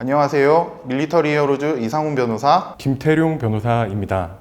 안녕하세요. 밀리터리 히어로즈 이상훈 변호사. 김태룡 변호사입니다.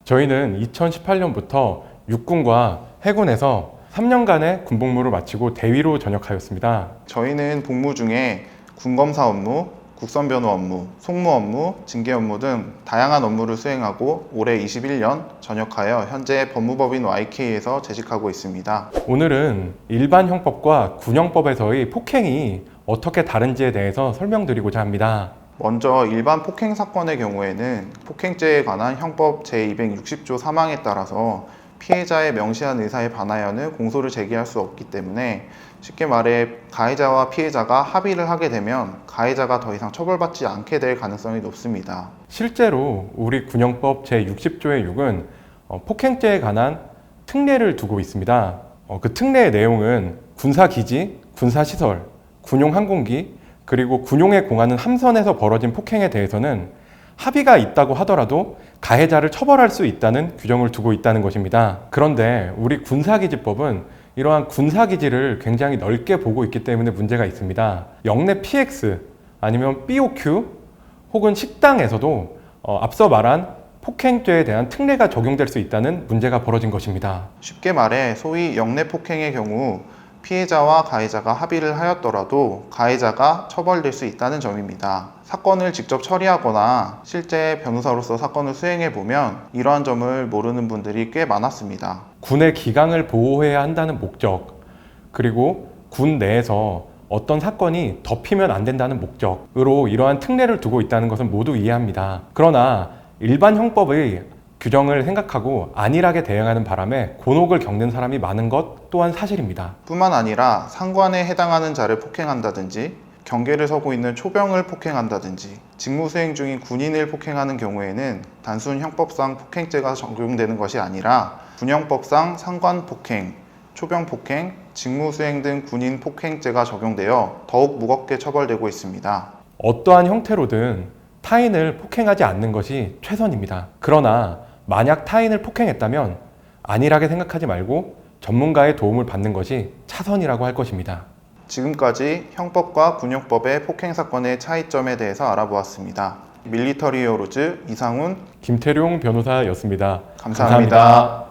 저희는 2018년부터 육군과 해군에서 3년간의 군복무를 마치고 대위로 전역하였습니다. 저희는 복무 중에 군검사 업무, 국선변호 업무, 송무 업무, 징계 업무 등 다양한 업무를 수행하고 올해 21년 전역하여 현재 법무법인 YK에서 재직하고 있습니다. 오늘은 일반 형법과 군형법에서의 폭행이 어떻게 다른지에 대해서 설명드리고자 합니다. 먼저 일반 폭행 사건의 경우에는 폭행죄에 관한 형법 제260조 사망에 따라서 피해자의 명시한 의사에 반하여는 공소를 제기할 수 없기 때문에 쉽게 말해 가해자와 피해자가 합의를 하게 되면 가해자가 더 이상 처벌받지 않게 될 가능성이 높습니다. 실제로 우리 군형법 제60조의 6은 폭행죄에 관한 특례를 두고 있습니다. 그 특례의 내용은 군사기지, 군사시설, 군용항공기, 그리고 군용에 공하는 함선에서 벌어진 폭행에 대해서는 합의가 있다고 하더라도 가해자를 처벌할 수 있다는 규정을 두고 있다는 것입니다. 그런데 우리 군사기지법은 이러한 군사기지를 굉장히 넓게 보고 있기 때문에 문제가 있습니다. 영내 PX 아니면 BOQ 혹은 식당에서도 앞서 말한 폭행죄에 대한 특례가 적용될 수 있다는 문제가 벌어진 것입니다. 쉽게 말해 소위 영내 폭행의 경우 피해자와 가해자가 합의를 하였더라도 가해자가 처벌될 수 있다는 점입니다. 사건을 직접 처리하거나 실제 변호사로서 사건을 수행해 보면 이러한 점을 모르는 분들이 꽤 많았습니다. 군의 기강을 보호해야 한다는 목적, 그리고 군 내에서 어떤 사건이 덮이면 안 된다는 목적으로 이러한 특례를 두고 있다는 것은 모두 이해합니다. 그러나 일반 형법의 규정을 생각하고 안일하게 대응하는 바람에 곤혹을 겪는 사람이 많은 것 또한 사실입니다. 뿐만 아니라 상관에 해당하는 자를 폭행한다든지 경계를 서고 있는 초병을 폭행한다든지 직무 수행 중인 군인을 폭행하는 경우에는 단순 형법상 폭행죄가 적용되는 것이 아니라 군형법상 상관 폭행, 초병 폭행, 직무 수행 등 군인 폭행죄가 적용되어 더욱 무겁게 처벌되고 있습니다. 어떠한 형태로든 타인을 폭행하지 않는 것이 최선입니다. 그러나 만약 타인을 폭행했다면 안일하게 생각하지 말고 전문가의 도움을 받는 것이 차선이라고 할 것입니다. 지금까지 형법과 군형법의 폭행 사건의 차이점에 대해서 알아보았습니다. 밀리터리 히어로즈 이상훈 김태룡 변호사였습니다. 감사합니다.